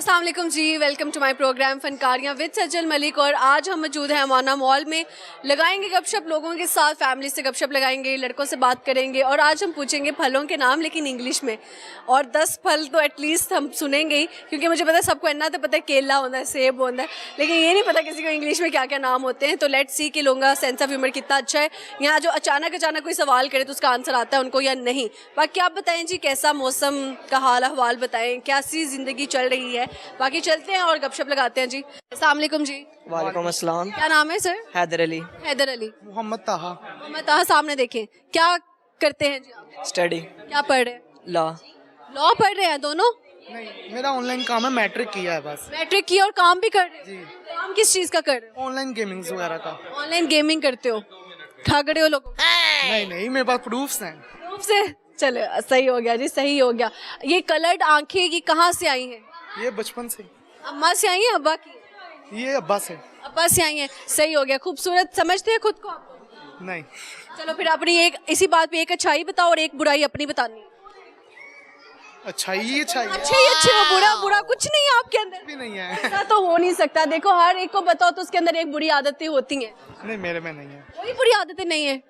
अस्सलाम वालेकुम जी, welcome to my programme Funkariyan with Sajjal Malik. और आज हम मौजूद हैं अमाना मॉल में। लगाएंगे गपशप लोगों के साथ, फैमिली से गपशप लगाएंगे, लड़कों से बात करेंगे और आज हम पूछेंगे फलों के नाम लेकिन इंग्लिश में। और 10 फल तो एटलीस्ट हम सुनेंगे ही, क्योंकि मुझे पता है सबको इतना तो पता है केला होता है, सेब होता है, लेकिन ये नहीं पता किसी को इंग्लिश में क्या क्या नाम होते हैं। तो लेट्स सी कि लोगों का सेंस ऑफ ह्यूमर कितना अच्छा है। यहाँ जो अचानक कोई सवाल करे तो उसका आंसर आता है उनको या नहीं। बाकी आप बताएं जी, कैसा मौसम का हाल अहवाल बताएं, कैसी ज़िंदगी चल रही है। बाकी चलते हैं और गपशप लगाते हैं जी। अस्सलाम वालेकुम जी। वालेकुम अस्सलाम। क्या नाम है सर? हैदर अली। हैदर अली। मोहम्मद ताहा। मोहम्मद ताहा। सामने देखें, क्या करते हैं जी आप? स्टडी। क्या पढ़ रहे हैं? लॉ। लॉ पढ़ रहे हैं दोनों? नहीं, मेरा ऑनलाइन काम है, मैट्रिक किया है बस। मैट्रिक किया और काम भी कर रहे हैं? जी। काम किस चीज़ का कर रहे हैं? ऑनलाइन गेमिंग वगैरह का। ऑनलाइन गेमिंग करते हो? ठग रहे हो लोगों को? नहीं, मेरे पास प्रूफ्स हैं। प्रूफ से? चलो सही हो गया जी, सही हो गया। ये कलर्ड आंखें ये कहाँ से आई हैं? ये बचपन से। अम्मा से आई हैं, अब्बा की? ये अब्बा से। अब्बा से आई हैं, सही हो गया। खूबसूरत समझते हैं खुद को आप? नहीं। चलो फिर अपनी एक इसी बात पे एक अच्छाई बताओ और एक बुराई अपनी बतानी। अच्छा ये अच्छा अच्छे ही अच्छे हो, बुरा बुरा कुछ नहीं है आपके अंदर? भी नहीं है। ऐसा तो हो नहीं सकता। देखो हर एक को बताओ तो उसके अंदर एक बुरी आदतें होती हैं। नहीं, मेरे में नहीं है। कोई बुरी आदतें नहीं है,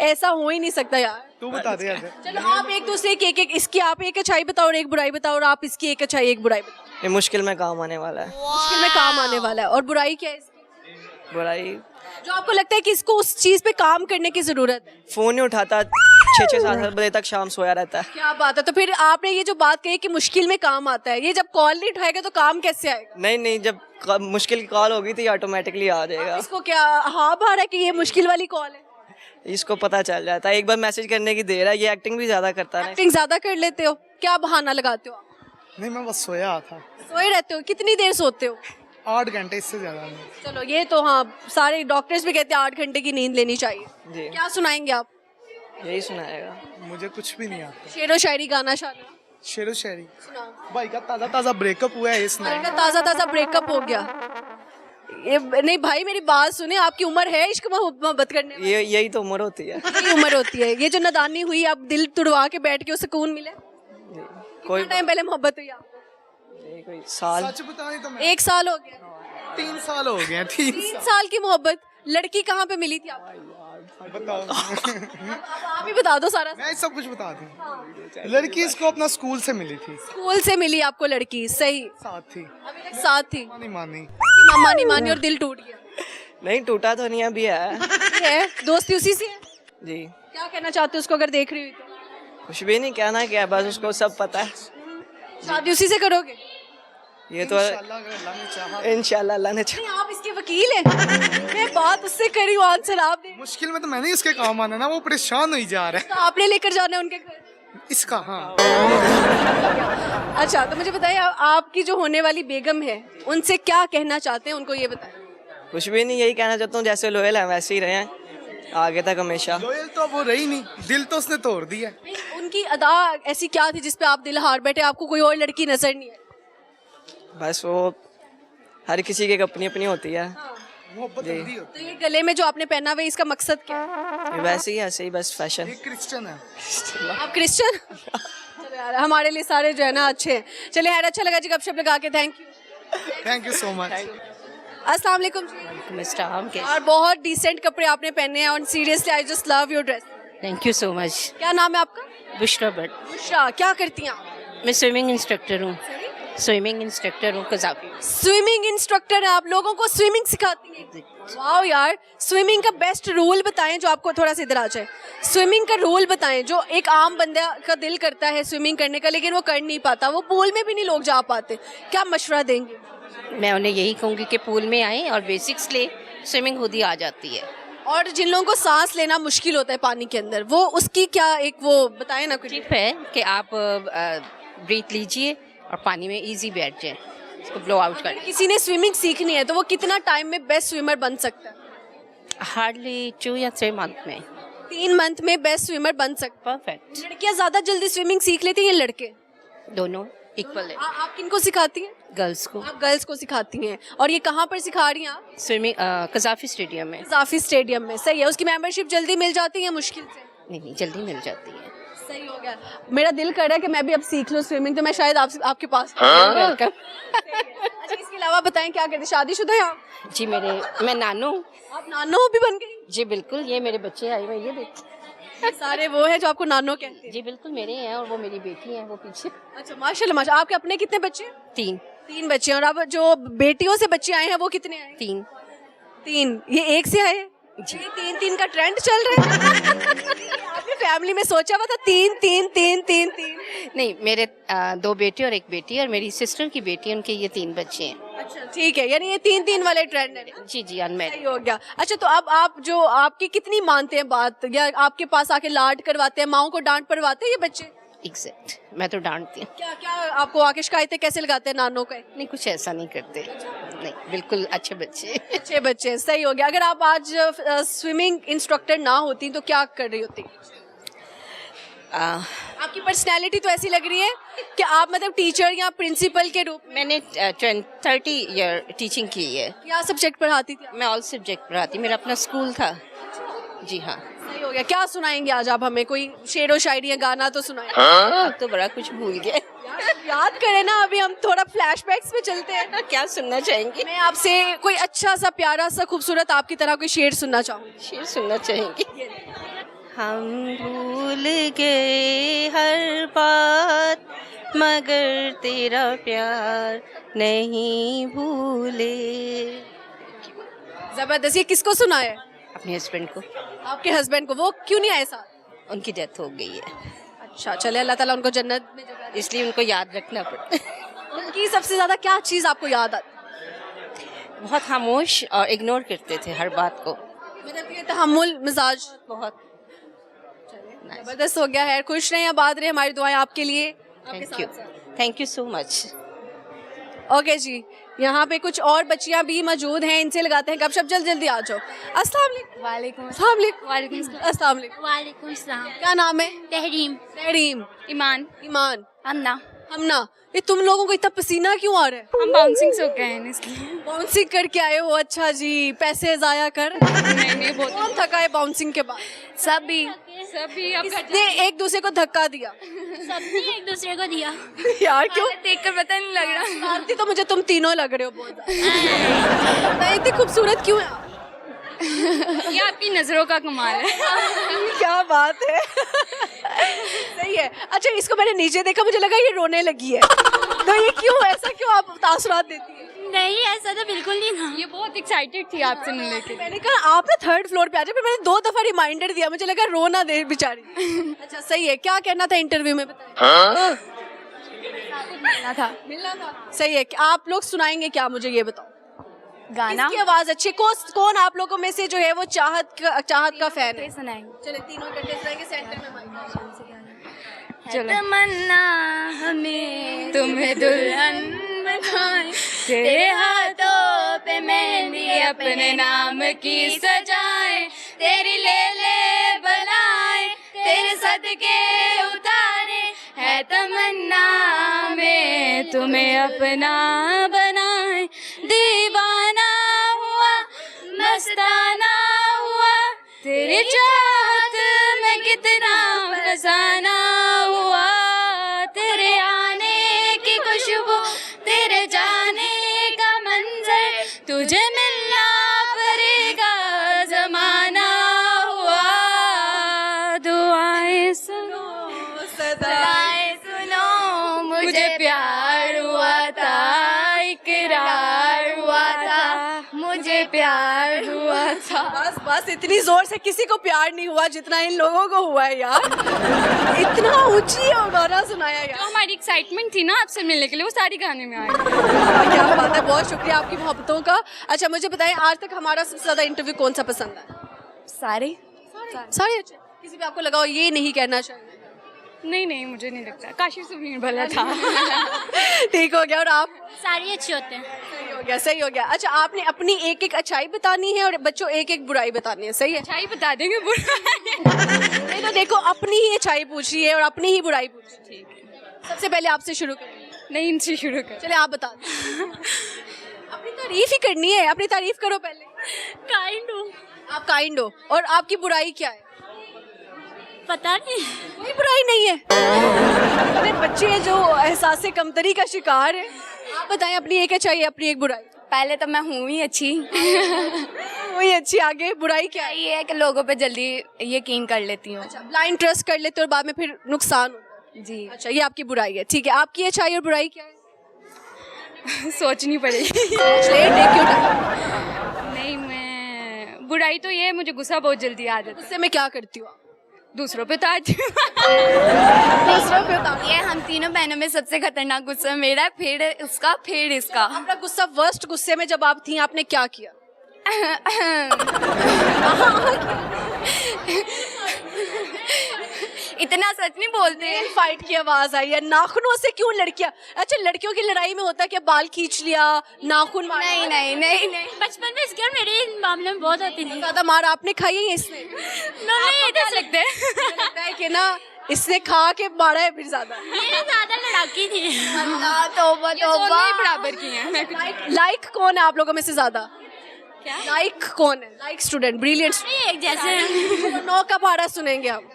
ऐसा हो ही नहीं सकता यार। तू बता दे यार। चलो आप एक दूसरे की एक इसकी आप एक अच्छाई बताओ और एक बुराई बताओ, और आप इसकी एक अच्छाई एक बुराई बताओ। ये मुश्किल में काम आने वाला है। मुश्किल में काम आने वाला है। और बुराई क्या है इसकी? बुराई जो आपको लगता है कि इसको उस चीज पे काम करने की जरूरत है। फोन नहीं उठाता, 6-7 बजे तक शाम सोया रहता है। क्या बात है। तो फिर आपने ये जो बात कही कि मुश्किल में काम आता है, ये जब कॉल नहीं उठाएगा तो काम कैसे आएगा? नहीं, जब मुश्किल की कॉल होगी तो ये ऑटोमेटिकली आ जाएगा। इसको क्या हाँ बार है कि ये मुश्किल वाली कॉल है? इसको पता चल जाता है, एक बार मैसेज करने की देर है। ये एक्टिंग भी ज्यादा करता है। एक्टिंग ज्यादा कर लेते हो? क्या बहाना लगाते हो आप? नहीं, मैं बस सोया था। सोए रहते हो? कितनी देर सोते हो? 8 घंटे, इससे ज्यादा नहीं। चलो ये तो हाँ, सारे डॉक्टर्स भी कहते हैं 8 घंटे की नींद लेनी चाहिए। जी। क्या सुनाएंगे आप? यही सुनाएगा। मुझे कुछ भी नहीं आता। शेरो शायरी, गाना शाना शेरो शायरी। सुनाओ। भाई का ताजा ब्रेकअप हुआ है इसने। भाई का ताजा ताजा ब्रेकअप हो गया। ये नहीं भाई, मेरी बात सुने, आपकी उम्र है इश्क मोहब्बत करने की? यही तो उम्र होती है। यही उम्र होती है। ये जो नादानी हुई, आप दिल तुड़वा के बैठ के सुकून मिले? कोई टाइम पहले मोहब्बत हुई आपको? कोई साल। सच बताएं तो मैं 1 साल हो गया? 3 साल हो गए हैं। 3 3 साल की मोहब्बत। लड़की कहाँ पे मिली थी आपको? बताओ। आप ही बता दो सारा। मैं सब कुछ बता दूं। लड़की इसको अपना स्कूल से मिली थी। स्कूल से मिली आपको लड़की? सही। साथ थी। अभी तक साथ थी? नहीं मानी। मम्मा नहीं मानी और दिल टूट गया? नहीं टूटा तो नहीं, अभी है। दोस्ती उसी से है? जी। क्या कहना चाहते हो उसको अगर देख रही हुई तो? कुछ भी नहीं कहना, क्या बस उसको सब पता है। शादी उसी से करोगे? ये तो इंशाल्लाह अल्लाह ने चाहा। नहीं आप इसके वकील हैं। मैं बात उससे करी हूँ, आंसर आप दे। मुश्किल में तो मैंने इसके काम आना ना, वो परेशान हुई जा रहा तो आपने लेकर जाना है उनके घर? है इसका। हाँ। अच्छा तो मुझे बताइए, आपकी जो होने वाली बेगम है उनसे क्या कहना चाहते हैं, उनको ये बताएं। कुछ भी नहीं, यही कहना चाहता हूँ जैसे लोयल है वैसे ही रहे आगे तक हमेशा। लोयल तो वो रही नहीं, दिल तो उसने तोड़ दिया। उनकी अदा ऐसी क्या थी जिसपे आप दिल हार बैठे, आपको कोई और लड़की नजर नहीं है? बस वो हर किसी की अपनी अपनी होती है। मोहब्बत अंधी होती तो ये गले में जो आपने पहना हुआ है इसका मकसद क्या है? ये वैसे ही ऐसे ही बस फैशन। है। एक क्रिश्चियन है। आप क्रिश्चियन? चलो यार, हमारे लिए सारे जो है ना अच्छे हैं। चलिए यार, अच्छा लगा जी गपशप लगा के। Thank you. Thank you so much. अस्सलाम वालेकुम जी। मिस्टर आम के और बहुत डिसेंट कपड़े आपने पहने हैं और seriously I just love your dress. Thank you so much. क्या नाम है आपका? बुशरा भट्ट। बुशरा। क्या करती हैं आप? मैं स्विमिंग इंस्ट्रक्टर हूँ। स्विमिंग इंस्ट्रक्टर हूँ कज़ाकी। स्विमिंग इंस्ट्रक्टर है आप, लोगों को स्विमिंग सिखाती हैं? वाओ यार, स्विमिंग का बेस्ट रूल बताएं जो आपको थोड़ा सा इधर आ जाए। स्विमिंग का रूल बताएं जो एक आम बंदा का दिल करता है स्विमिंग करने का लेकिन वो कर नहीं पाता, वो पूल में भी नहीं लोग जा पाते, क्या मशवरा देंगे? मैं उन्हें यही कहूँगी कि पूल में आएँ और बेसिक्स ले, स्विमिंग खुद ही आ जाती है। और जिन लोगों को सांस लेना मुश्किल होता है पानी के अंदर, वो उसकी क्या एक वो बताएं ना कुछ। टिप है कि आप ब्रीथ लीजिए और पानी में इजी बैठ जाए, इसको ब्लो आउट करें। किसी ने स्विमिंग सीखनी है तो वो कितना टाइम में बेस्ट स्विमर बन सकता है? हार्डली 2 या 3 मंथ में। 3 मंथ में बेस्ट स्विमर बन सकता परफेक्ट। है। लड़कियां ज्यादा जल्दी स्विमिंग सीख लेती हैं या लड़के? दोनों इक्वल है। आप किनको सिखाती हैं? गर्ल्स को। आप गर्ल्स को सिखाती हैं। और ये कहाँ पर सिखा रही हैं आप? स्विमिंग कज़ाफी स्टेडियम में। काफी स्टेडियम में। सही है। उसकी मेंबरशिप जल्दी मिल जाती है मुश्किल से? नहीं, जल्दी मिल जाती है। सही हो गया। मेरा दिल कर रहा है कि मैं भी अब सीख लूँ स्विमिंग, तो मैं शायद आपके पास वेलकम। अच्छा, इसके अलावा बताएं क्या करते, शादीशुदा हैं आप? जी मैं नानू हूँ। आप नानो भी बन गई? जी बिल्कुल, ये मेरे बच्चे आए हुए, ये देखिए। ये सारे वो हैं जो आपको नानो कहते हैं? जी बिल्कुल मेरे हैं, और वो मेरी बेटी है वो पीछे। अच्छा, माशाल्लाह माशाल्लाह। आपके अपने कितने बच्चे हैं? 3 3 बच्चे हैं। और अब जो बेटियों से बच्चे आए हैं वो कितने आए हैं? 3 3। ये एक से आए हैं? जी। ये 3 का ट्रेंड चल रहा है। आपने फैमिली में सोचा हुआ था 3 नहीं, मेरे 2 बेटे और 1 बेटी, और मेरी सिस्टर की बेटी, उनके ये 3 बच्चे हैं। अच्छा ठीक है, यानी ये 3 वाले ट्रेंड है। जी अनमैरिड। सही हो गया। अच्छा, तो अब आप जो आपकी कितनी मानते हैं बात, या आपके पास आके लाड करवाते हैं, माओ को डांट पड़वाते हैं ये बच्चे? एग्जैक्ट, मैं तो डांटती हूँ। क्या आपको आके शिकायतें कैसे लगाते हैं नानों का? नहीं, कुछ ऐसा नहीं करते, नहीं, बिल्कुल अच्छे बच्चे। अच्छे बच्चे। सही हो गया। अगर आप आज स्विमिंग इंस्ट्रक्टर ना होती तो क्या कर रही होती? आपकी पर्सनैलिटी तो ऐसी लग रही है कि आप मतलब टीचर या प्रिंसिपल के रूप में। मैंने 30 ईयर टीचिंग की है। क्या सब्जेक्ट पढ़ाती थी आप? मैं ऑल सब्जेक्ट पढ़ाती, मेरा अपना स्कूल था। जी हाँ। सही हो गया। क्या सुनाएंगे आज आप हमें? कोई शेरो शायरी या गाना तो सुनाएं। अब तो बड़ा कुछ भूल गए। याद करें ना, अभी हम थोड़ा फ्लैशबैक्स में चलते हैं। क्या सुनना चाहेंगे? मैं आपसे कोई अच्छा सा प्यारा सा खूबसूरत आपकी तरह कोई शेर सुनना चाहूँगी। शेर सुनना चाहेंगे? हम भूल गए हर बात, मगर तेरा प्यार नहीं भूले। जबरदस्त। ये किसको सुना है? अपने हस्बैंड को। आपके हस्बैंड को। वो क्यों नहीं आए साथ? उनकी डेथ हो गई है, अच्छा, चले अल्लाह ताला उनको जन्नत में जगह दे। इसलिए उनको याद रखना पड़ता है। उनकी सबसे ज्यादा क्या चीज आपको याद आती? बहुत खामोश और इग्नोर करते थे हर बात को। मतलब ये तहम्मुल मिजाज। बहुत जबरदस्त हो गया है। खुश रहें, आबाद रहें। हमारी दुआएं आपके लिए। Thank you so much. Okay जी, यहाँ पे कुछ और बच्चियाँ भी मौजूद हैं, इनसे लगाते हैं गपशप। जल्दी आ जाओ। अस्सलाम वालेकुम। वालेकुम अस्सलाम वालेकुम। वालेकुम सलाम। क्या नाम है? तहरीम। तहरीम। ईमान। ईमान। अमना। हमना। ये तुम लोगों को इतना पसीना क्यों आ रहा है? हम बाउंसिंग से हो गए हैं इसलिए। बाउंसिंग करके आए हो? अच्छा जी, पैसे जाया कर। नहीं बहुत कौन थका है बाउंसिंग के बाद? सभी अब किसने एक दूसरे को धक्का दिया? सबने एक दूसरे को दिया। यार क्यों? देखकर पता नहीं लग रहा। आरती तो मुझे तुम तीनों लग रहे हो बहुत ज्यादा। इतनी खूबसूरत क्यों है आप? ये आपकी नजरों का कमाल है। क्या बात है। सही है। अच्छा, इसको मैंने नीचे देखा, मुझे लगा ये रोने लगी है। तो ये क्यों, ऐसा क्यों आप तासुरात देती है? नहीं, ऐसा तो बिल्कुल नहीं था। ये बहुत एक्साइटेड थी आपसे मिलने के लिए। मैंने कहा आप ना 3rd फ्लोर पे आ जाए, फिर मैंने 2 दफा रिमाइंडर दिया, मुझे लगा रो ना दे बेचारी। अच्छा सही है। क्या कहना था इंटरव्यू में, बताइए। मिलना था। सही है। आप लोग सुनाएंगे क्या, मुझे ये बताओ? गाना। किसकी आवाज अच्छी? कौन आप लोगों में से जो है वो चाहत का फैन है? सुनाएंगे। चले तीनों इकट्ठे सुनाएंगे। सेंटर में माइक। तमन्ना हमें तुम्हें दुल्हन बनाए, तेरे हाथों पे मेहंदी अपने नाम की सजाए, तेरी ले बनाए, तेरे सदके उतारे, है तमन्ना में तुम्हें अपना बनाए। दीवाना हुआ मस्ताना हुआ, तेरी चाहत में कितना फसाना हुआ, तेरे आने की खुशबू, तेरे जाने का मंजर, तुझे मिलना पड़ेगा जमाना हुआ। दुआएं सुनो सदाएं सुनो, मुझे प्यार हुआ था, इकरार हुआ था, मुझे प्यार हुआ था। बस इतनी जोर से किसी को प्यार नहीं हुआ जितना इन लोगों को हुआ है यार। इतना ऊंची और गाना सुनाया यार। जो हमारी एक्साइटमेंट थी ना आपसे मिलने के लिए, वो सारी गाने में आई। क्या बात है, बहुत शुक्रिया आपकी मोहब्बतों का। अच्छा मुझे बताएं, आज तक हमारा सबसे ज्यादा इंटरव्यू कौन सा पसंद है? सारे अच्छे। किसी पे आपको लगा हो ये नहीं कहना चाहिए? नहीं, मुझे नहीं लगता। काशिफ सुबीर भला था। ठीक हो गया। और आप? सारे अच्छे होते हैं। सही हो गया। अच्छा, आपने अपनी एक अच्छाई बतानी है और बच्चों एक बुराई बतानी है, सही है? अच्छाई बता देंगे, बुराई नहीं तो देखो, अपनी ही अच्छाई पूछी है और अपनी ही बुराई पूछी। ठीक है, सबसे पहले आपसे शुरू करें। नहीं, इनसे शुरू कर। चले आप बता दें। अपनी तारीफ ही करनी है, अपनी तारीफ करो पहले। काइंड हो। आप काइंड हो। और आपकी बुराई क्या है? पता नहीं। कोई बुराई नहीं है। अरे बच्चे हैं जो एहसास कमतरी का शिकार है। आप बताएं अपनी एक अच्छाई अपनी एक बुराई। पहले तो मैं हूँ ही अच्छी। वही अच्छी, आगे बुराई क्या है? ये है कि लोगों पे जल्दी यकीन कर लेती हूँ। ब्लाइंड ट्रस्ट कर लेते हो और बाद में फिर नुकसान होता है। जी। अच्छा, ये आपकी बुराई है। ठीक है, आपकी अच्छाई और बुराई क्या है? सोचनी पड़ेगी। क्यों नहीं, मैं बुराई तो ये है, मुझे गुस्सा बहुत जल्दी आ जाता गुस्से में क्या करती हो आप? है, दूसरों पे उतारती हूँ। दूसरों पे उतार। ये हम तीनों बहनों में सबसे खतरनाक गुस्सा मेरा, फिर उसका, फिर इसका। अपना गुस्सा वर्स्ट गुस्से में जब आप थी आपने क्या किया? इतना सच नहीं बोलते हैं। फाइट की आवाज आई है। नाखूनों से क्यों लड़कियां? अच्छा, लड़कियों की लड़ाई में होता है कि बाल खींच लिया, नाखून मार। नहीं नहीं नहीं नहीं, बचपन में इसके और मेरे इन मामले में बहुत होती थी। ज्यादा मार आपने खाई है इसने? नहीं दे सकते। लगता है कि ना इसने खा के मारा है फिर ज्यादा। ये ज्यादा लड़ाकी थी। अल्लाह तौबा तौबा। बराबर की है। लाइक कौन है आप लोगों में से ज्यादा? क्या? लाइक कौन है? Like student, brilliant. एक जैसे 9 का पारा सुनेंगे हम।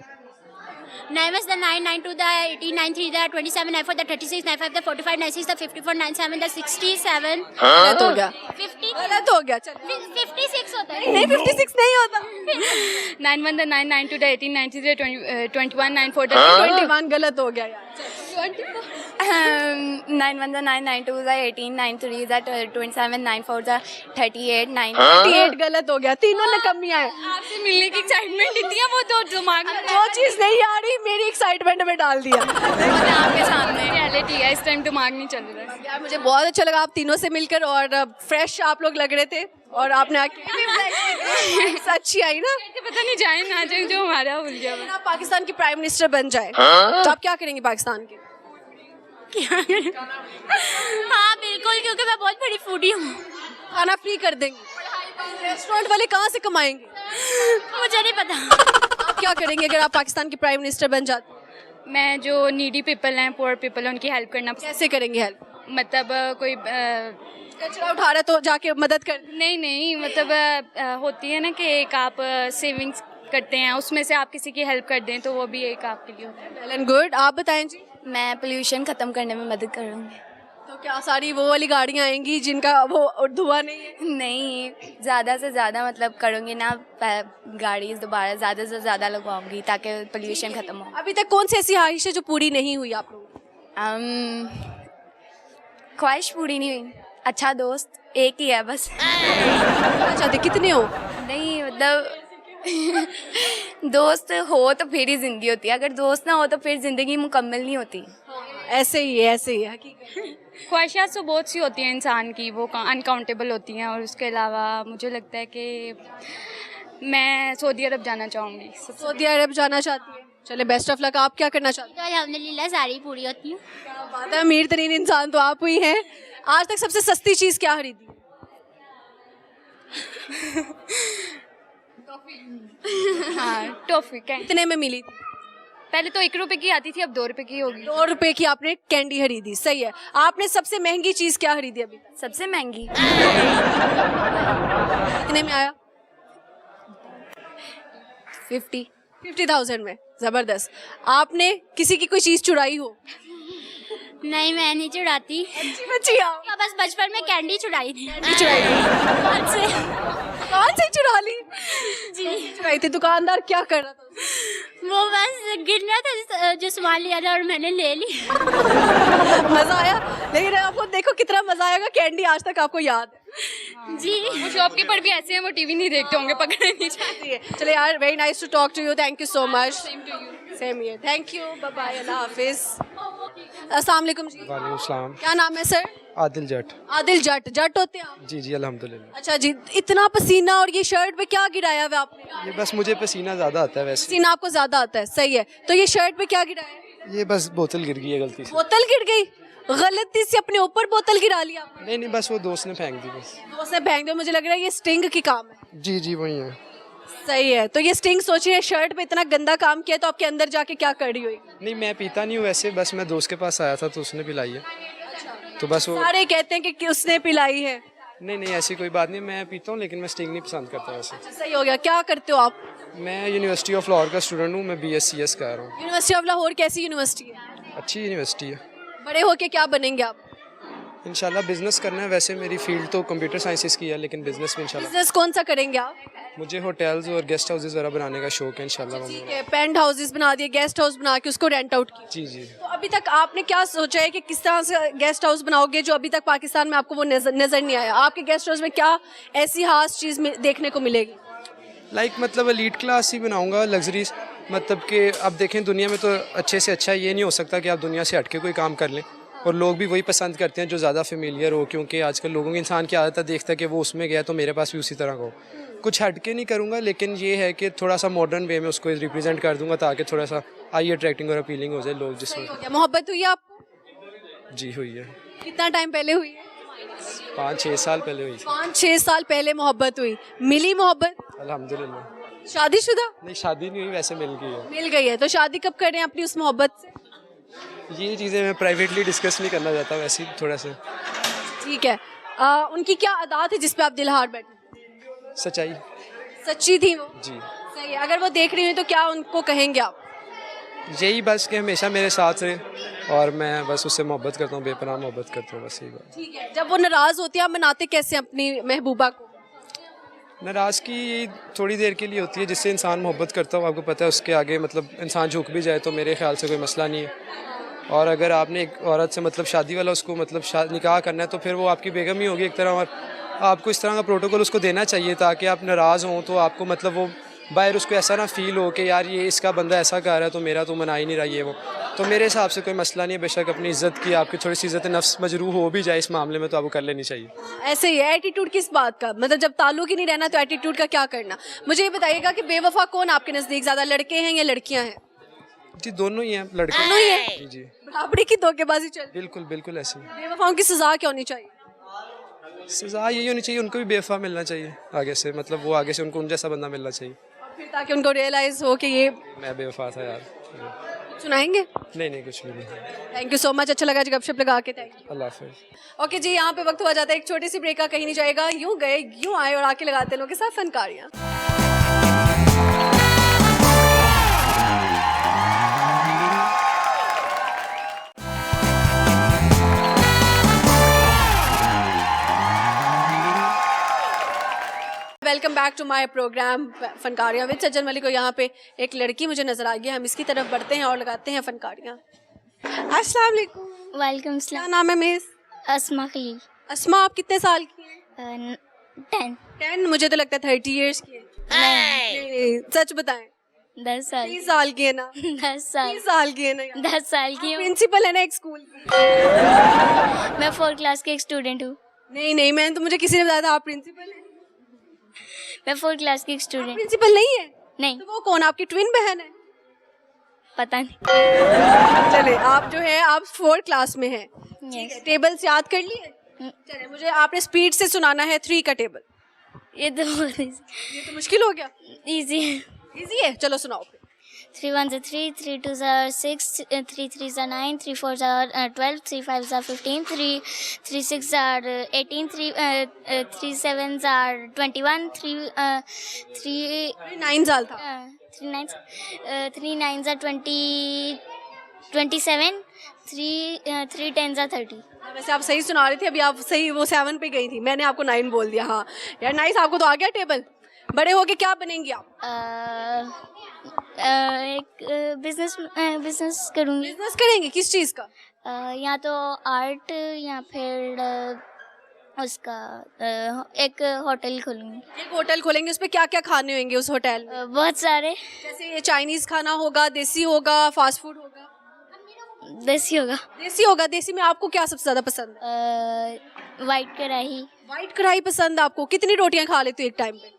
9 was the 9, 9 2 the 18, 9 3 the 27, 9 4 the 36, 9 5 the 45, 9 6 the 54, 9 7 the 67. गलत हो गया। 50. गलत हो गया। चल 56 होता है। नहीं, 56 नहीं होता। 9 1 the 9, 9 2 the 18, 9 3 the 21, 9 4 the 21 गलत हो गया यार। 9 1 the 9, 9 2 the 18, 9 3 the 27, 9 4 the 38, 9 38 गलत हो गया। तीनों नकम्मियां हैं। आपसे मिलने की एक्साइटमेंट इतनी है, वो तो दिमाग में जो चीज नहीं आ रही मेरी एक्साइटमेंट में डाल दिया। आपके सामने रियलिटी है, इस टाइम दिमाग नहीं चल रहा है। यार मुझे बहुत अच्छा लगा आप तीनों से मिलकर, और फ्रेश आप लोग लग रहे थे और आपने आके अच्छी आई ना। पता नहीं जाए ना जाए, जो हमारा भूल गया। अगर आप पाकिस्तान की प्राइम मिनिस्टर बन जाए तो आप क्या करेंगे पाकिस्तान के? हाँ बिल्कुल, क्योंकि मैं बहुत बड़ी फूडी हूँ। खाना फ्री कर देंगे। रेस्टोरेंट वाले कहाँ से कमाएंगे? मुझे नहीं पता। आप क्या करेंगे अगर आप पाकिस्तान की प्राइम मिनिस्टर बन जाते? मैं जो नीडी पीपल हैं, पुअर पीपल हैं, उनकी हेल्प करना। कैसे करेंगे हेल्प? मतलब कोई कचरा उठा रहा है तो जाके मदद कर। नहीं मतलब होती है ना कि एक आप सेविंग्स करते हैं, उसमें से आप किसी की हेल्प कर दें तो वो भी एक आपके लिए होता है। Well and good. आप बताएं जी। मैं पोल्यूशन ख़त्म करने में मदद करूँगी। तो क्या सारी वो वाली गाड़ियाँ आएंगी जिनका वो धुआं नहीं है? नहीं, ज़्यादा से ज़्यादा मतलब करूँगी ना, गाड़ी दोबारा ज़्यादा से ज़्यादा लगवाऊँगी ताकि पोल्यूशन ख़त्म हो। अभी तक कौन सी ऐसी ख्वाहिश है जो पूरी नहीं हुई आप लोगों की? ख्वाहिश पूरी नहीं हुई। अच्छा दोस्त एक ही है बस। चाहते कितने हो? नहीं मतलब दोस्त हो तो फिर ही ज़िंदगी होती है, अगर दोस्त ना हो तो फिर ज़िंदगी मुकम्मल नहीं होती। ऐसे ही है, ऐसे ही है। ख्वाहिशात तो बहुत सी होती हैं इंसान की, वो अनकाउंटेबल होती हैं। और उसके अलावा मुझे लगता है कि मैं सऊदी अरब जाना चाहूँगी। सऊदी अरब जाना चाहती है? चले बेस्ट ऑफ लक। आप क्या करना चाहते हैं? तो अल्हम्दुलिल्लाह सारी पूरी होती है। क्या बात है, अमीर तरीन इंसान तो आप ही हैं। आज तक सबसे सस्ती चीज़ क्या खरीदी? हाँ टॉफ़ी। कितने में मिली थी? पहले तो 1 रुपए की आती थी, अब 2 रुपए की होगी। 2 रुपए की आपने कैंडी खरीदी, सही है। आपने सबसे महंगी चीज़ क्या खरीदी अभी तक? सबसे महंगी कितने में आया? 50,000 में। ज़बरदस्त। आपने किसी की कोई चीज़ चुराई हो? नहीं मैं नहीं चुराती। अच्छी बच्ची आओ। बस बचपन में कैंडी चुराई थी। चुराई कौन सी चुरा ली? जी चुराई थी। दुकानदार क्या कर रहा था? वो बस गिर रहा था जो सामान लिया था और मैंने ले ली। मजा आया? लेकिन आपको देखो कितना मजा आएगा। कैंडी आज तक आपको याद है? जी वो शॉपकीपर भी ऐसे हैं, वो टीवी नहीं देखते होंगे, पकड़े नहीं जाते। चले यार, very nice to talk to you. Thank you so much. Same here. Thank you. Bye bye. अल्लाह हाफिज। अस्सलाम वालेकुम जी। वालेकुम सलाम। क्या नाम है सर? आदिल जट। आदिल जट। जट होते हैं आप? जी जी अल्हम्दुलिल्लाह। अच्छा जी। इतना पसीना और ये शर्ट पे क्या गिराया हुआ आपने? ये बस मुझे पसीना ज़्यादा आता है वैसे। पसीना आपको ज्यादा आता है, सही है। तो ये शर्ट पे क्या गिराया है? ये बस बोतल गिर गई है गलती से। बोतल गिर गई? गलती से अपने ऊपर बोतल गिरा लिया आपने? नहीं नहीं, बस वो दोस्त ने फेंक दी बस। दोस्त ने फेंक दिया। मुझे लग रहा है ये स्टिंग की काम है। जी जी वही है। सही है। तो ये स्टिंग सोचिए, शर्ट पे इतना गंदा काम किया तो आपके अंदर जाके क्या कर रही होगी? नहीं मैं पीता नहीं हूँ वैसे, बस मैं दोस्त के पास आया था तो उसने पिलाई है, तो बस वो। सारे कहते हैं कि उसने पिलाई है। नहीं नहीं ऐसी कोई बात नहीं, मैं पीता हूँ लेकिन मैं स्टिंग नहीं पसंद करता वैसे। सही हो गया। क्या करते हो आप? मैं यूनिवर्सिटी ऑफ लाहौर का स्टूडेंट हूँ। मैं BScs कर रहा हूँ। यूनिवर्सिटी ऑफ लाहौर कैसी यूनिवर्सिटी है? अच्छी यूनिवर्सिटी है। बड़े होके क्या बनेंगे आप? इंशाल्लाह बिज़नेस करना है। वैसे मेरी फील्ड तो कंप्यूटर साइंसेस की है, लेकिन बिज़नेस में इंशाल्लाह बिजनेस कौन सा करेंगे आप? मुझे होटल्स और गेस्ट हाउसेस वगैरह बनाने का शौक है इंशाल्लाह। ठीक है, पेंट हाउसेस बना दिए, गेस्ट हाउस बना के उसको रेंट आउट किया। जी जी। तो अभी तक आपने क्या सोचा है कि किस तरह से गेस्ट हाउस बनाओगे जो अभी तक पाकिस्तान में आपको वो नजर नहीं आया? आपके गेस्ट हाउस में क्या ऐसी खास चीज़ देखने को मिलेगी? मतलब एलीट क्लास ही बनाऊंगा, लग्जरीज। मतलब कि अब देखें दुनिया में तो अच्छे से अच्छा ये नहीं हो सकता कि आप दुनिया से हट के कोई काम कर लें, और लोग भी वही पसंद करते हैं जो ज़्यादा फेमिलियर हो, क्योंकि आजकल लोगों की इंसान की आदत है, देखता है कि वो उसमें गया तो मेरे पास भी उसी तरह का हो। कुछ हट के नहीं करूँगा, लेकिन ये है कि थोड़ा सा मॉडर्न वे में उसको रिप्रेजेंट कर दूँगा ताकि थोड़ा सा आई अट्रैक्टिंग और अपीलिंग हो जाए लोग जिसमें। क्या मोहब्बत हुई है आपको? जी हुई है। कितना टाइम पहले हुई है? 5-6 साल पहले हुई थी। 5-6 साल पहले मोहब्बत हुई। मिली मोहब्बत? अल्हम्दुलिल्लाह। शादीशुदा? नहीं, शादी नहीं हुई, वैसे मिल गई है। मिल गई है। तो शादी कब करें अपनी उस मोहब्बत से? ये चीज़ें मैं प्राइवेटली डिस्कस नहीं करना चाहता, वैसे ही थोड़ा सा। ठीक है। उनकी क्या अदा थी जिस पे आप दिल हार बैठे? सच्चाई। सच्ची थी वो? जी। सही है। अगर वो देख रही हुई तो क्या उनको कहेंगे आप? यही बस कि हमेशा मेरे साथ रहे, और मैं बस उससे मोहब्बत करता हूँ, बेपनाह मोहब्बत करता हूँ, बस यही बात। ठीक है। जब वो नाराज होती है आप मनाते कैसे अपनी महबूबा को? नाराज़गी थोड़ी देर के लिए होती है, जिससे इंसान मोहब्बत करता हूँ, आपको पता है उसके आगे मतलब इंसान झुक भी जाए तो मेरे ख्याल से कोई मसला नहीं है। और अगर आपने एक औरत से मतलब शादी वाला उसको मतलब निकाह करना है तो फिर वो आपकी बेगम ही होगी एक तरह, और आपको इस तरह का प्रोटोकॉल उसको देना चाहिए ताकि आप नाराज़ हों तो आपको मतलब वो बाहर उसको ऐसा ना फील हो कि यार ये इसका बंदा ऐसा कर रहा है तो मेरा तो मना ही नहीं रहा ये वो। तो मेरे हिसाब से कोई मसला नहीं है, बेशक अपनी इज्जत की आपकी थोड़ी सी इज्जत नफ्स मजरूह हो भी जाए इस मामले में तो आपको कर लेनी चाहिए। ऐसे ही है। एटीट्यूड किस बात का? मतलब जब ताल्लुक ही नहीं रहना तो एटीट्यूड का क्या करना? मुझे ये बताइएगा कि बेवफा कौन आपके नज़दीक ज़्यादा, लड़के हैं या लड़कियां हैं? जी दोनों ही हैं, लड़के दोनों ही हैं। जी जी बराबरी की धोखेबाजी चल। बिल्कुल बिल्कुल ऐसे ही। बेवफाओं की सजा क्या होनी चाहिए? सज़ा यही होनी चाहिए, उनको भी बेवफा मिलना चाहिए आगे से, मतलब वो आगे से उनको उन जैसा बंदा मिलना चाहिए। फिर ताकि उनको रियलाइज हो कि ये मैं बेवफा था यार। सुनाएंगे। नहीं कुछ भी नहीं। Thank you so much. अच्छा लगा गपशप लगा के। Thank you. अल्लाह हाफिज़। ओके जी, यहाँ पे वक्त हुआ जाता है एक छोटी सी ब्रेक का, कहीं नहीं जाएगा। यूं गए यूं आए और आके लगाते हैं लोगों के साथ Funkariyan. Welcome back to my programme Funkariyan with Sajjan Malik. को यहाँ पे एक लड़की मुझे नजर आ गई, हम इसकी तरफ बढ़ते हैं और लगाते हैं फनकारियाँ। अस्सलाम वालेकुम। वालेकुम क्या सलाम। नाम है मिस? अस्मा खलील। अस्मा, आप कितने साल की हैं? 10 10? मुझे तो लगता है 30 इयर्स की है। नहीं, सच बताएं। 10 साल 30 साल की है ना? 10 साल 30 साल की है ना? 10 साल की हूँ। प्रिंसिपल है ना एक स्कूल की। मैं 4th क्लास की एक स्टूडेंट हूँ। नहीं, मैंने तो मुझे किसी ने बताया था आप प्रिंसिपल हैं। मैं 4th क्लास की एक स्टूडेंट। प्रिंसिपल नहीं है? नहीं, तो वो कौन, आपकी ट्विन बहन है? पता नहीं। चले, आप जो है आप 4th क्लास में हैं। यस। टेबल्स याद कर लिए? चले, मुझे आपने स्पीड से सुनाना है 3 का टेबल। ये तो ये तो मुश्किल हो गया। इजी है। इजी है, चलो सुनाओ फिर। 3 1 3 3 2 6 3 3 9 3 4 12 3 5 15 3 6 18 3 7 21 3 9 साल था। 3 9 20 27 3 10 30। वैसे आप सही सुना रही थी, अभी आप सही वो 7 पे गई थी, मैंने आपको 9 बोल दिया। हाँ यार नाइस, आपको तो आ गया टेबल। बड़े होके क्या बनेंगी आप? एक बिजनेस करूँगी। बिजनेस करेंगे? किस चीज़ का? या तो आर्ट या फिर उसका एक होटल खोलूँगी। एक होटल खोलेंगे, उस पे क्या क्या खाने होंगे उस होटल में? बहुत सारे। जैसे ये चाइनीज खाना होगा, देसी होगा, फास्ट फूड होगा? देसी होगा। देसी होगा। देसी में आपको क्या सबसे ज्यादा पसंद है? वाइट कढ़ाई। वाइट कढ़ाई पसंद है आपको? कितनी रोटियां खा लेते हो एक टाइम पे?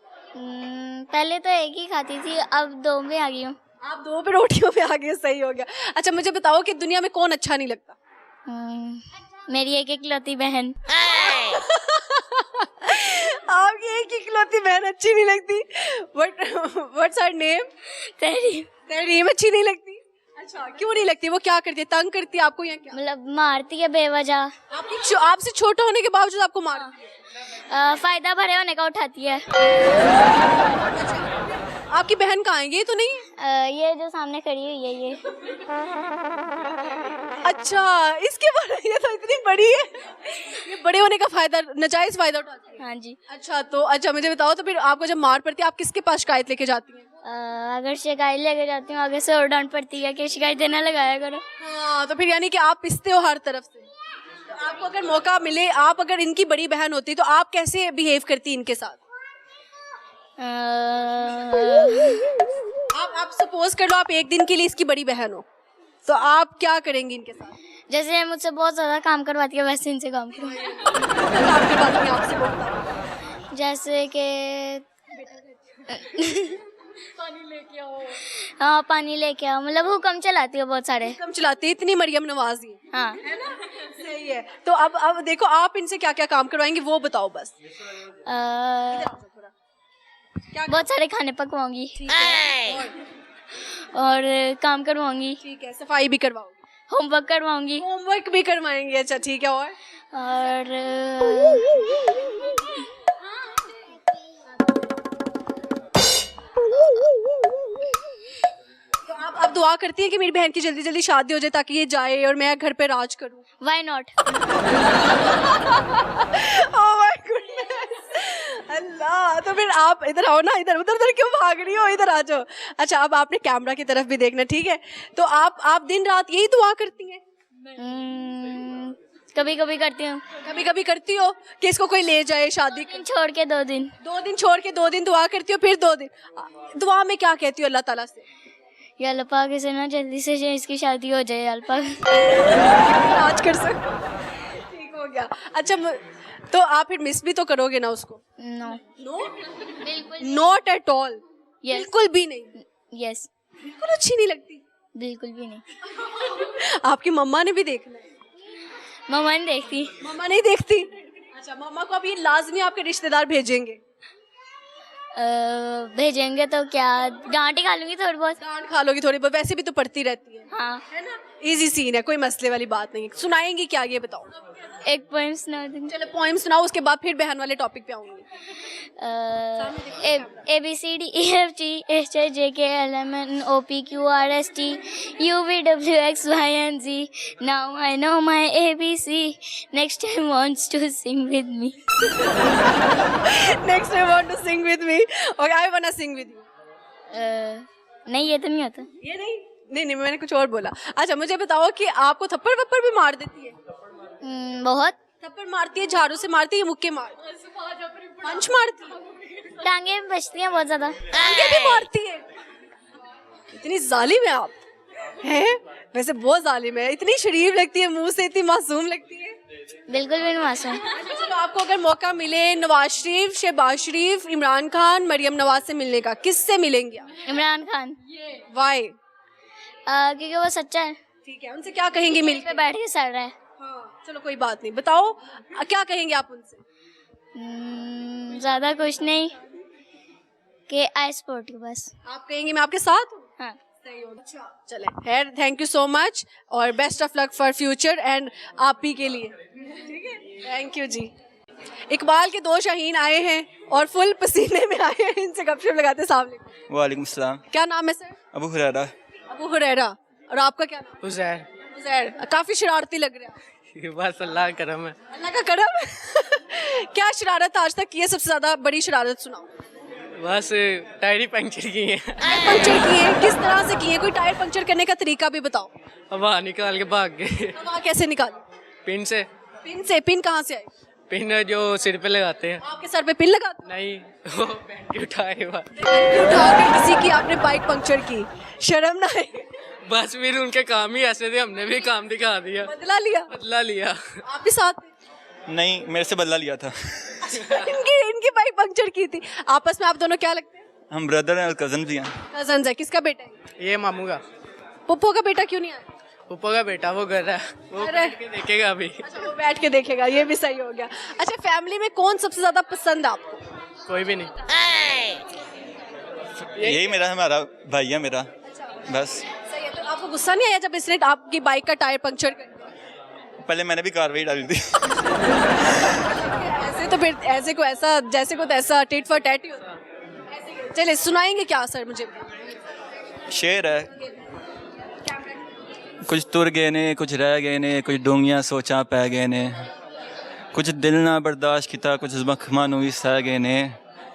पहले तो एक ही खाती थी, अब 2 में आ गई हूँ। आप 2 पे रोटियों पे आ गए, सही हो गया। अच्छा मुझे बताओ कि दुनिया में कौन अच्छा नहीं लगता? मेरी एक इकलौती बहन। आपकी एक इकलौती बहन अच्छी नहीं लगती? What's her name? तेरी तहरीम अच्छी नहीं लगती? अच्छा क्यों नहीं लगती? वो क्या करती है, तंग करती है आपको या क्या? मतलब मारती है बेवजह। आपसे छोटा होने के बावजूद आपको मारती है? फायदा भरे होने का उठाती है। आपकी बहन कहाँ है? ये तो नहीं है। ये जो सामने खड़ी हुई है ये। अच्छा, इसके बारे में, ये तो इतनी बड़ी है, ये बड़े होने का फायदा, नाजायज फायदा उठाती है। हाँ जी। अच्छा, तो अच्छा मुझे बताओ, तो फिर आपको जब मार पड़ती है आप किसके पास शिकायत लेके जाती हैं? अगर शिकायत लेके जाती हूँ आगे से और डांट पड़ती है कि शिकायत देना लगाया करो। हाँ, तो फिर यानी कि आप पिसते हो हर तरफ से। तो आपको अगर मौका मिले, आप अगर इनकी बड़ी बहन होती तो आप कैसे बिहेव करती इनके साथ? आप सपोज कर लो आप एक दिन के लिए इसकी बड़ी बहन हो, तो आप क्या करेंगे इनके साथ? जैसे मुझसे बहुत ज़्यादा काम करवाती है वैसे इनसे काम करो। काम करवाती हैं आपसे, वो बताओ। जैसे कि पानी लेके आओ, हाँ पानी लेके आओ, मतलब हुक्म चलाती है बहुत सारे। कम चलाती है, इतनी मरियम नवाजी है। हाँ सही है। तो अब देखो आप इनसे क्या क्या काम करवाएंगे वो बताओ बस। बहुत सारे खाने पकवाऊंगी और काम करवाऊंगी, ठीक है, सफाई भी करवाओ, होमवर्क करवाऊंगी होमवर्क भी करवाएंगे। अच्छा ठीक है, और तो आप अब दुआ करती हैं कि मेरी बहन की जल्दी जल्दी शादी हो जाए ताकि ये जाए और मैं घर पे राज करूं। Why not. Oh my goodness! अल्लाह, तो फिर आप इधर आओ ना, इधर उधर उधर क्यों भाग रही हो, इधर आ जाओ। अच्छा, अब आपने कैमरा की तरफ भी देखना, ठीक है? तो आप दिन रात यही दुआ करती हैं? कभी कभी करती हूँ। कभी कभी करती हो कि इसको कोई ले जाए शादी दिन छोड़ के 2 दिन। 2 दिन छोड़ के 2 दिन दुआ करती हो, फिर 2 दिन दुआ में क्या कहती हो अल्लाह ताला से? या अल्लाह पाक से ना जल्दी से इसकी शादी हो जाए, अल्लाह पाक आज कर सक। ठीक हो गया। अच्छा, तो आप फिर मिस भी तो करोगे ना उसको? नो नो, बिल्कुल नॉट एट ऑल, Yes. बिल्कुल भी नहीं। यस बिल्कुल अच्छी नहीं लगती? बिल्कुल भी नहीं। आपकी मम्मा ने भी देखना है। मम्मा नहीं देखती। मम्मा नहीं देखती? अच्छा, मम्मा को अब ये लाजमी आपके रिश्तेदार भेजेंगे? भेजेंगे तो क्या, डांट ही खा लूंगी थोड़ी बहुत। डांट खा लोगी थोड़ी बहुत, वैसे भी तो पढ़ती रहती है। हाँ है ना? इजी सीन है, कोई मसले वाली बात नहीं। सुनाएंगी क्या ये बताओ? एक पोएम सुना दूंगी। चलो पोएम सुनाओ, उसके बाद फिर बहन वाले टॉपिक पे आऊंगी। ABCDEFGHIJKLMNOPQRST UVWXYZ. Now I know my ABC. Next time wants to sing with me. Next I want to sing with me. Okay, I wanna sing with you. नहीं ये तो नहीं होता। ये नहीं, मैंने कुछ और बोला। अच्छा, मुझे बताओ कि आपको थप्पड़ वप्पड़ भी मार देती है? बहुत। थप्पड़ मारती है, झाड़ू से मारती है, मुक्के मारती है, पंच मारती है, टांगे बचती हैं बहुत ज्यादा। टांगे भी मारती है? इतनी जालिम है आप, हैं? वैसे बहुत जालिम है, इतनी शरीफ लगती है, मुंह से इतनी मासूम लगती है। बिल्कुल भी नहीं मासूम। चलो, आपको अगर मौका मिले नवाज शरीफ, शहबाज शरीफ, इमरान खान, मरियम नवाज से मिलने का, किससे मिलेंगे आप? इमरान खान। वाई? क्योंकि वो सच्चा है। ठीक है, उनसे क्या कहेंगे मिल पे बैठ के सड़ रहा है। हाँ, चलो कोई बात नहीं, बताओ क्या कहेंगे आप उनसे? ज्यादा कुछ नहीं कि आई सपोर्ट यू, बस। आप कहेंगे मैं आपके साथ हूँ? हाँ सही हो। अच्छा चले, खैर थैंक यू सो मच और best of luck for future and आप ही के लिए। ठीक है, थैंक यू जी। इकबाल के 2 शाहीन आए हैं और फुल पसीने में आए हैं, इनसे गपशप लगाते सामने। वालेकुम सलाम। क्या नाम है सर? अबू हुरैरा। अबू हुरैरा। और आपका क्या नाम? उज़ैर। उज़ैर। काफी शरारती लग रहा है। ये बस अल्लाह का करम है। अल्लाह का करम। क्या शरारत आज तक की है, सबसे ज्यादा बड़ी शरारत सुनाओ। बस टायर ही पंक्चर की है। टायर पंक्चर किए? किस तरह से किए? कोई टायर पंक्चर करने का तरीका भी बताओ। हवा निकाल के भाग गए। हवा कैसे निकाली? पिन से। पिन से? पिन कहाँ से आई? पिन जो सिर पे लगाते हैं। आपके सर पे पिन लगाते? नहीं, वो बैंड के उठाए हुआ। उठाकर किसी की आपने बाइक पंक्चर की, शर्म ना है? बस फिर उनके काम ही ऐसे थे, हमने भी काम दिखा दिया, बदला लिया? बदला लिया। आप भी साथ थे? नहीं, मेरे से बदला लिया था। इनकी बाइक पंक्चर की थी। आपस में आप दोनों क्या लगते हैं? हम ब्रदर हैं और कजन भी हैं। कजन है। किसका बेटा है? ये मामू का। पुप्पो का बेटा क्यों नहीं आया? पुप्पो का बेटा वो कर रहा है, वो अरे। बैठ के देखेगा अभी। अच्छा, वो बैठ के देखेगा, ये भी सही हो गया। अच्छा, फैमिली में कौन सबसे ज्यादा पसंद है आपको? कोई भी नहीं। यही मेरा हमारा भाई है मेरा, बस। सही है। तो आपको गुस्सा नहीं आया जब इसने आपकी बाइक का टायर पंक्चर कर दिया? पहले मैंने भी कार्रवाई डाली थी। ऐसे तो फिर ऐसे को ऐसा, जैसे को तैसा, टिट फॉर टैट ही होता है। चलिए सुनाएंगे क्या सर मुझे? शेर है, कुछ तुर गए ने, कुछ रह गए ने, कुछ डोंगियां सोचा पै गए ने, कुछ दिल ना बर्दाश्त किया, कुछ जख्मां नूं भी सह गए ने,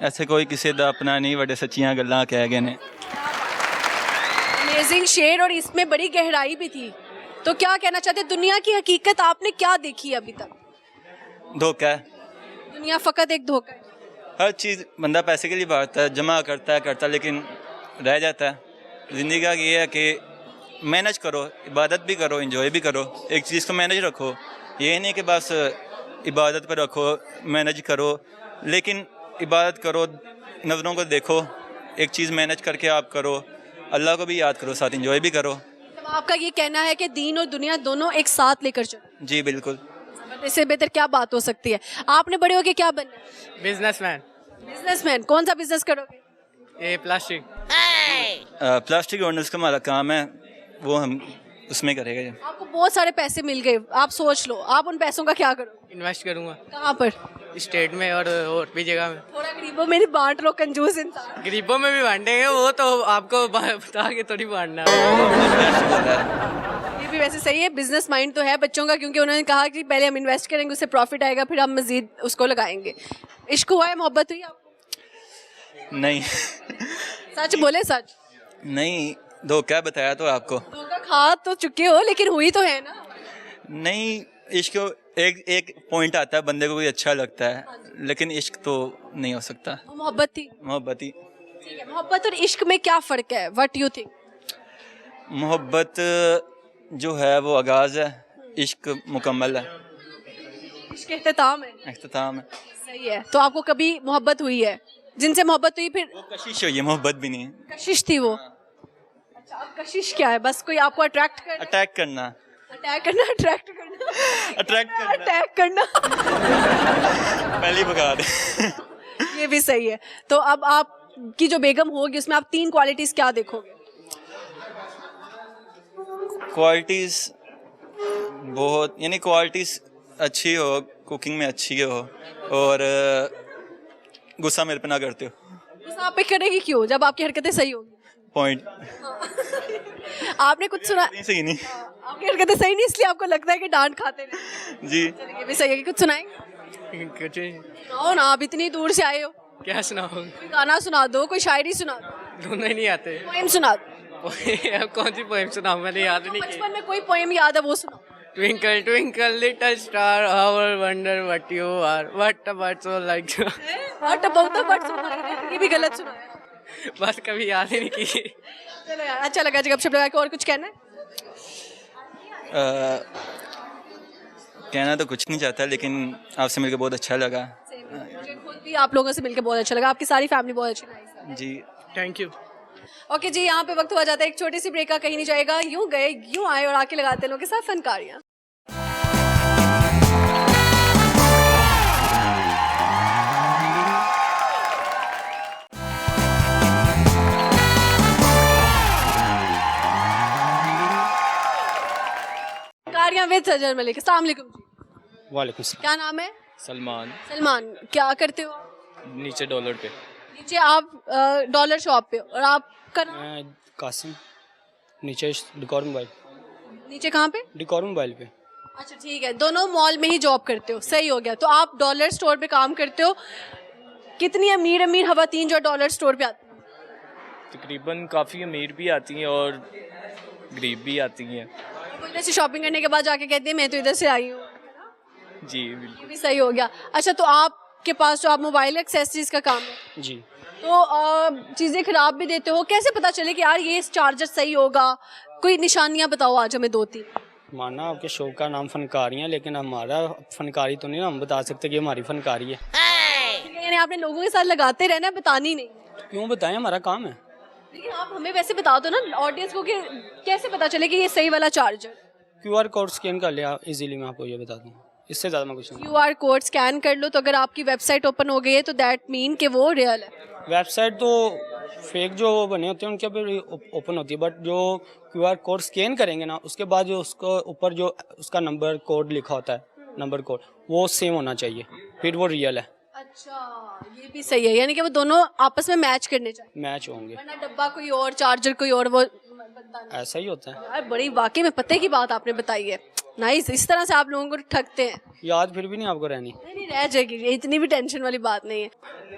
ऐसे कोई किसी दा अपना नहीं, बड़े सच्चियां गल्लां कह गए ने। अमेजिंग शेर, और इसमें बड़ी गहराई भी थी। तो क्या कहना चाहते हैं, दुनिया की हकीकत आपने क्या देखी है अभी तक? धोखा है, दुनिया फकत एक धोखा है। हर चीज़ बंदा पैसे के लिए भागता है, जमा करता है लेकिन रह जाता है। ज़िंदगी का ये है कि मैनेज करो, इबादत भी करो, एंजॉय भी करो, एक चीज़ को मैनेज रखो। ये नहीं कि बस इबादत पर रखो, मैनेज करो, लेकिन इबादत करो, नज़रों को देखो, एक चीज़ मैनेज करके आप करो, अल्लाह को भी याद करो, साथ एंजॉय भी करो। तो आपका ये कहना है कि दीन और दुनिया दोनों एक साथ लेकर चलो। जी बिल्कुल। इससे बेहतर क्या बात हो सकती है? आपने बड़े होके क्या बनना है? बिजनेसमैन। बिजनेसमैन। कौन सा बिजनेस करोगे? ये प्लास्टिक। प्लास्टिक ऑनर्स का हमारा काम है, वो हम उसमें करेगा। ये आपको बहुत सारे पैसे मिल गए, आप सोच लो, आप उन पैसों का क्या करोगे? इन्वेस्ट करूँगा कहाँ पर? स्टेट में और भी जगह में। थोड़ा गरीबों में नहीं बांट लो, कंजूस इंसान। गरीबों में भी बांटेंगे, वो तो आपको बता के थोड़ी बांटना है। ये भी वैसे सही है, बिजनेस माइंड तो है बच्चों का, क्योंकि उन्होंने कहा कि पहले हम इन्वेस्ट करेंगे, उससे प्रॉफिट आएगा, फिर हम मजीद उसको लगाएंगे। इश्क हुआ है, मोहब्बत हुई आपको? नहीं सच बोले, सच नहीं, धोखा बताया तो आपको। धोखा खा तो चुके हो, लेकिन हुई तो है ना? नहीं, इश्क एक पॉइंट आता है, बंदे को कोई अच्छा लगता है, लेकिन इश्क तो नहीं हो सकता। मोहब्बत थी। मोहब्बत ही। ठीक है, मोहब्बत और इश्क में क्या फ़र्क है? What you think? मोहब्बत जो है वो आगाज़ है, इश्क मुकम्मल है, इश्क इख्तिताम है। इख्तिताम है। सही है। तो आपको कभी मोहब्बत हुई है? जिनसे मोहब्बत हुई फिर? वो कशिश हुई है, मोहब्बत भी नहीं। कशिश थी वो? अच्छा, अब कशिश क्या है? बस कोई आपको अट्रैक्ट करना? अटैक करना। अटैक करना, अट्रैक्ट करना, अट्रैक्ट करना, अटैक करना। पहली भगा दे। ये भी सही है। तो अब आपकी जो बेगम होगी उसमें आप 3 क्वालिटीज क्या देखोगे? क्वालिटीज़ बहुत, यानी क्वालिटीज़ अच्छी हो, कुकिंग में अच्छी हो, और गुस्सा मेरे पे ना करते हो। गुस्सा आप पे करेगी क्यों जब आपकी हरकतें सही होगी? पॉइंट। आपने कुछ सुना? सही नहीं। आपकी हरकतें सही नहीं, इसलिए आपको लगता है कि डांट खाते हैं। जी। चलिए, ये भी सही है कि कुछ सुनाएंगे? कुछ सुनाओ ना, आप इतनी दूर से आए हो। क्या सुनाओ? कोई गाना सुना दो, कोई शायरी सुना दो, दोनों ही नहीं आते। पोएम सुना दो। अब कौन सी पोएम सुनाऊं, मैंने याद नहीं की। बचपन में कोई पोएम याद है वो सुनाओ। Twinkle twinkle little star how I wonder what you are what about so like. What about the birds सुना, ये भी गलत सुना है। बस कभी याद ही नहीं की। चलो यार, अच्छा लगा जब गपशप लगा के। और कुछ कहना है? कहना तो कुछ नहीं चाहता, लेकिन आपसे मिलकर बहुत अच्छा लगा। मुझे खुद भी आप लोगों से मिलकर बहुत अच्छा लगा, आपकी सारी फैमिली बहुत अच्छी लगी। जी थैंक यू। ओके जी, यहाँ पे वक्त हुआ जाता है एक छोटी सी ब्रेक का, कहीं नहीं जाएगा, यूं गए यूं आए और आके लगाते हैं लोगों के साथ फनकारियाँ। फनकारियाँ विद सजल मलिक। अस्सलाम वालेकुम जी। वालेकुम सलाम। क्या नाम है? सलमान। सलमान। क्या करते हो? नीचे डॉलर पे। नीचे आप डॉलर शॉप पे हो, और आपका नाम? मैं कासिम। नीचे डिकॉर मोबाइल। नीचे कहाँ पे? डिकॉर मोबाइल पे। अच्छा ठीक है, दोनों मॉल में ही जॉब करते हो, सही हो गया। तो आप डॉलर स्टोर पे काम करते हो। कितनी अमीर अमीर खवातीन जो डॉलर स्टोर पे आती हैं? तकरीबन काफ़ी अमीर भी आती हैं और गरीब भी आती हैं। वो इधर से शॉपिंग करने के बाद जाके कहते हैं मैं तो इधर से आई हूँ। जी ये बिल्कुल। भी सही हो गया। अच्छा, तो आपके पास जो आप मोबाइल एक्सेसरीज का काम है, जी। तो चीज़ें ख़राब भी देते हो, कैसे पता चले कि यार ये चार्जर सही होगा? कोई निशानियाँ बताओ आज हमें 2-3। माना आपके शो का नाम फनकारी है, लेकिन हमारा फनकारी तो नहीं ना, हम बता सकते कि हमारी फनकारी है। यानी आपने लोगों के साथ लगाते रहना है, बतानी नहीं। क्यों बताएं, हमारा काम है। लेकिन आप हमें वैसे बता दो ना ऑडियंस को कि कैसे पता चले कि ये सही वाला चार्जर। QR कोड स्कैन कर लिया इजीली, मैं आपको ये बता दूँ, इससे ज़्यादा मैं कुछ नहीं। QR कोड स्कैन कर लो, तो अगर आपकी वेबसाइट ओपन हो गई है तो दैट मीन कि वो रियल है। वेबसाइट तो फेक जो बने होते हैं उनके ऊपर ओपन होती है, बट जो QR कोड स्कैन करेंगे ना, उसके बाद जो उसको ऊपर जो उसका नंबर कोड लिखा होता है, नंबर कोड, वो सेम होना चाहिए, फिर वो रियल है। अच्छा, ये भी सही है, यानी कि वो दोनों आपस में मैच करने चाहिए, मैच होंगे, वरना डब्बा कोई और चार्जर कोई और, वो बनता नहीं। ऐसा ही होता है। यार बड़ी वाकई में पते की बात आपने बताई है, नाइस। इस तरह से आप लोगों को ठगते हैं। याद फिर भी नहीं आपको रहनी। नहीं नहीं, रह जाएगी, ये इतनी भी टेंशन वाली बात नहीं है।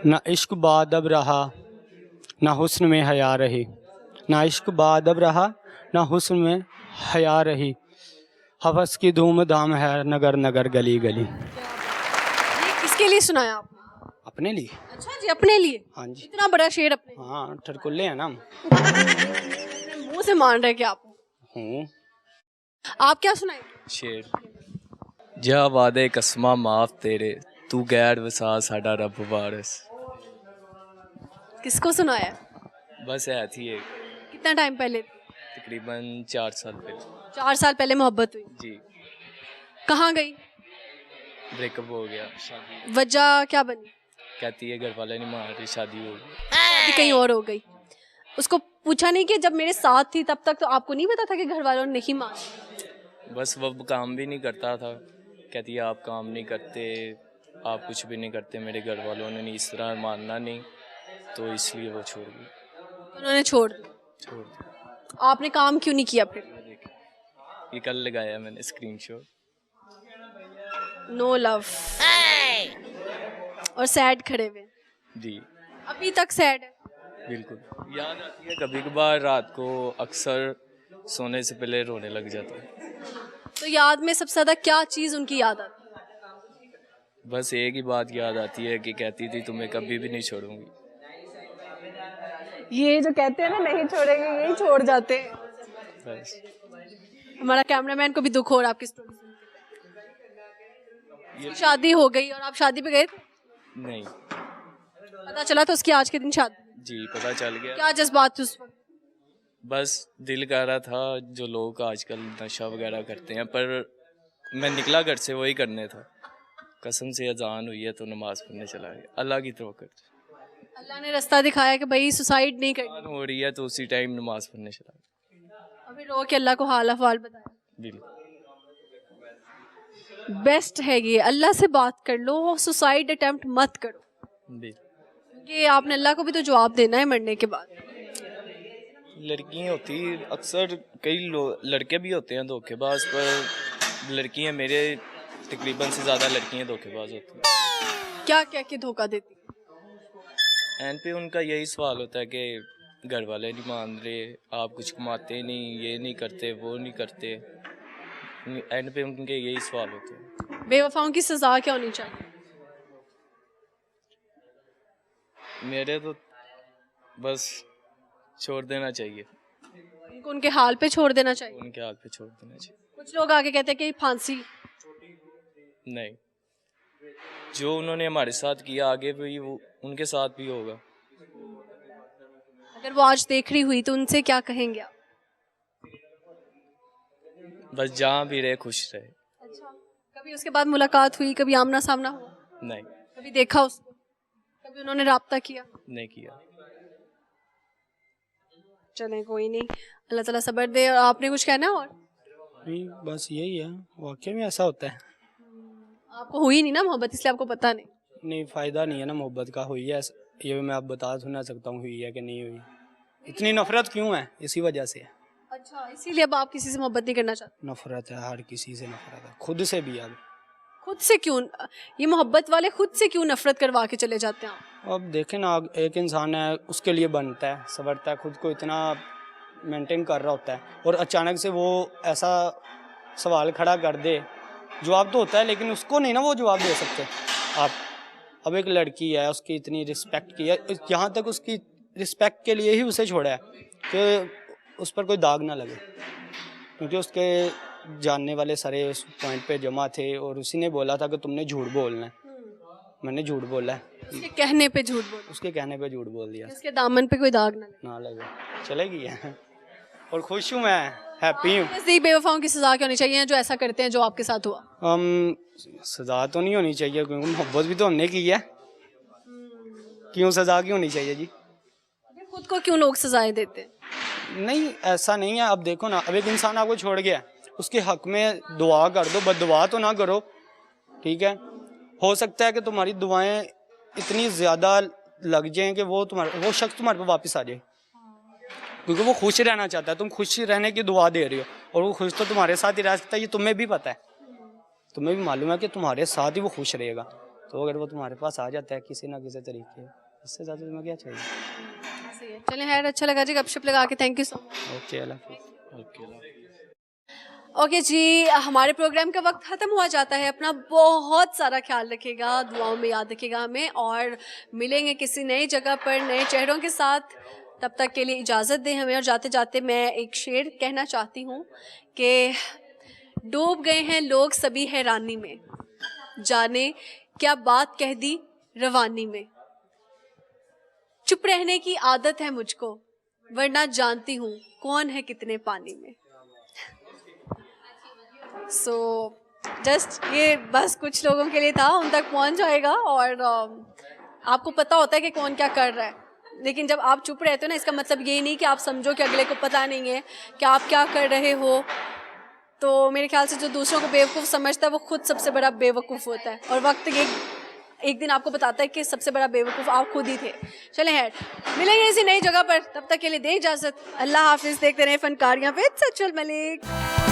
ना इश्क बादब रहा ना हुस्न में हया रही, ना इश्क बादब रहा ना हुस्न में हया रही, हवस की धूम धाम है नगर नगर गली गली। ये किसके लिए सुनाया आपने? अपने लिए। अच्छा जी, अपने लिए? हाँ जी। इतना बड़ा शेर अपने हाँ, ठरकुल्ले हैं ना हम। मुंह से मान रहे क्या आप? हूँ। आप क्या सुनाएंगे? शेर जा वादे कसमा माफ तेरे, तू गैर वसा साडा रब वारस। किसको सुनाया? बस है थी एक, कितना टाइम पहले? तकरीबन 4 साल पहले। 4 साल पहले मोहब्बत हुई? जी। कहाँ गई? ब्रेकअप हो गया, शादी। वजह क्या बनी? कहती है घर वाले नहीं मान रहे, शादी हो गई। शादी कहीं और हो गई। उसको पूछा नहीं कि जब मेरे साथ थी तब तक तो आपको नहीं पता था कि घर वालों ने नहीं माना? बस वो काम भी नहीं करता था, कहती है आप काम नहीं करते, आप कुछ भी नहीं करते, मेरे घर वालों ने नहीं इस तरह मानना नहीं, तो इसलिए वो छोड़ दी। उन्होंने छोड़ दी। आपने काम क्यों नहीं किया फिर? ये कल लगाया मैंने स्क्रीनशॉट। नो लव और सैड खड़े हुए? जी। अभी तक सैड है? बिल्कुल। याद आती है कभी कभार, रात को अक्सर सोने से पहले रोने लग जाता है। तो याद में सबसे ज्यादा क्या चीज उनकी याद आती है? बस एक ही बात याद आती है कि कहती थी तुम्हें कभी भी नहीं छोड़ूंगी। ये जो कहते हैं ना नहीं छोड़ेंगे, यही छोड़ जाते हैं। बस। हमारा कैमरामैन को भी दुख हो रहा है आपकी स्टोरी सुन के। उसकी शादी हो गई और आप शादी पे गए थे? नहीं। पता चला तो उसकी आज के दिन शादी? जी पता चल गया। क्या जज्बात थे उस वक्त? बस दिल कर रहा था, जो लोग आजकल नशा वगैरह करते हैं, पर मैं निकला घर से वही करने था। कसम से अजान हुई है तो नमाज पढ़ने चला गया, अल्लाह की तवक्कुल। अल्लाह ने रास्ता दिखाया कि भाई सुसाइड नहीं करनी। हो रही है तो उसी टाइम नमाज पढ़ने चला गया। अभी रो के अल्लाह को हाल अहवाल बताया। बिल्कुल। बेस्ट है ये, अल्लाह से बात कर लो, सुसाइड अटेम्प्ट मत करो, क्योंकि आपने अल्लाह को भी तो जवाब देना है मरने के बाद। लड़कियाँ होती अक्सर, कई लड़के भी होते हैं धोखेबाज, पर लड़कियाँ मेरे तकरीबन से ज़्यादा लड़कियाँ धोखेबाज होती हैं। क्या क्या के धोखा देती? एंड पे उनका यही सवाल होता है कि घर वाले नहीं मान रहे, आप कुछ कमाते नहीं, ये नहीं करते, वो नहीं करते। एंड पे उनके यही सवाल होते हैं। बेवफाओं की सज़ा क्या होनी चाहिए? मेरे तो बस छोड़ देना चाहिए, उनको उनके हाल पे छोड़ देना चाहिए। उनके हाल पे छोड़ देना चाहिए। कुछ लोग आगे कहते हैं कि फांसी। नहीं, जो उन्होंने हमारे साथ किया आगे भी वो उनके साथ भी होगा। अगर वो आज देख रही हुई तो उनसे क्या कहेंगे आप? बस जहाँ भी रहे खुश रहे। अच्छा, कभी उसके बाद मुलाकात हुई, कभी आमना सामना हुआ? नहीं। कभी देखा उसको, कभी उन्होंने राब्ता किया? नहीं किया। चलें कोई नहीं, अल्लाह ताला सब्र दे। और आपने कुछ कहना है? और नहीं, बस यही है, वाकई में ऐसा होता है। आपको हुई नहीं ना मोहब्बत, इसलिए आपको पता नहीं। नहीं, फ़ायदा नहीं है ना मोहब्बत का। हुई है ये मैं आप बता सुना सकता हूँ हुई है कि नहीं हुई। इतनी नफरत क्यों है? इसी वजह से है। अच्छा, इसीलिए अब आप किसी से मोहब्बत नहीं करना चाहते? नफरत है, हर किसी से नफरत है, खुद से भी। अब खुद से क्यों? ये मोहब्बत वाले खुद से क्यों नफरत करवा के चले जाते हैं आप? अब देखें ना, एक इंसान है, उसके लिए बनता है, संवरता है, खुद को इतना मेंटेन कर रहा होता है, और अचानक से वो ऐसा सवाल खड़ा कर दे। जवाब तो होता है लेकिन उसको नहीं ना वो जवाब दे सकते आप। अब एक लड़की है, उसकी इतनी रिस्पेक्ट की है, यहाँ तक उसकी रिस्पेक्ट के लिए ही उसे छोड़ा है कि उस पर कोई दाग ना लगे, क्योंकि उसके जानने वाले सारे उस पॉइंट पे जमा थे, और उसी ने बोला था कि तुमने झूठ बोलना है। मैंने झूठ बोला है, उसके कहने पे झूठ बोल, उसके कहने पे झूठ बोल दिया। उसके दामन पे कोई दाग ना लगे, चलेगी है। और खुश हूँ मैं, हैप्पी हूँ। नज़दीक बेवफाओं की सज़ा क्या होनी चाहिए जो ऐसा करते हैं जो आपके साथ हुआ? सज़ा तो नहीं होनी चाहिए, क्योंकि मोहब्बत भी तो हमने की है। क्यों सज़ा क्यों होनी चाहिए जी? खुद को क्यों लोग सज़ाएं देते हैं? नहीं, ऐसा नहीं है। अब देखो ना, अब एक इंसान आपको छोड़ गया, उसके हक में दुआ कर दो, बददुआ तो ना करो, ठीक है? हो सकता है कि तुम्हारी दुआएं इतनी ज़्यादा लग जाए कि वो शख्स तुम्हारे पे वापस आ जाए, क्योंकि वो खुश रहना चाहता है, तुम खुश रहने की दुआ दे रही हो, और वो खुश तो तुम्हारे साथ ही रह सकता है, ये तुम्हें भी पता है, तुम्हें भी मालूम है कि तुम्हारे साथ ही वो खुश रहेगा। तो अगर वो तुम्हारे पास आ जाता है किसी ना किसी तरीके, इससे ज़्यादा तुम्हें क्या चाहिए। चलें खैर, अच्छा लगा जी गपशप लगा के, thank you so much. Okay, अल्लाह हाफ़िज़। ओके जी, हमारे प्रोग्राम का वक्त ख़त्म हुआ जाता है। अपना बहुत सारा ख्याल रखिएगा, दुआओं में याद रखिएगा हमें, और मिलेंगे किसी नई जगह पर नए चेहरों के साथ। तब तक के लिए इजाज़त दें हमें, और जाते जाते मैं एक शेर कहना चाहती हूँ कि डूब गए हैं लोग सभी हैरानी में, जाने क्या बात कह दी रवानी में, चुप रहने की आदत है मुझको, वरना जानती हूँ कौन है कितने पानी में। सो जस्ट ये बस कुछ लोगों के लिए था, उन तक पहुंच जाएगा, और आपको पता होता है कि कौन क्या कर रहा है, लेकिन जब आप चुप रहते हो ना, इसका मतलब ये नहीं कि आप समझो कि अगले को पता नहीं है कि आप क्या कर रहे हो। तो मेरे ख्याल से जो दूसरों को बेवकूफ़ समझता है वो खुद सबसे बड़ा बेवकूफ़ होता है, और वक्त एक दिन आपको बताता है कि सबसे बड़ा बेवकूफ़ आप खुद ही थे। चलें है, मिलेंगे इसी नई जगह पर, तब तक के लिए दें इजाज़त, अल्लाह हाफिज़। देखते रहें फनकारियाँ विद सचल मलिक।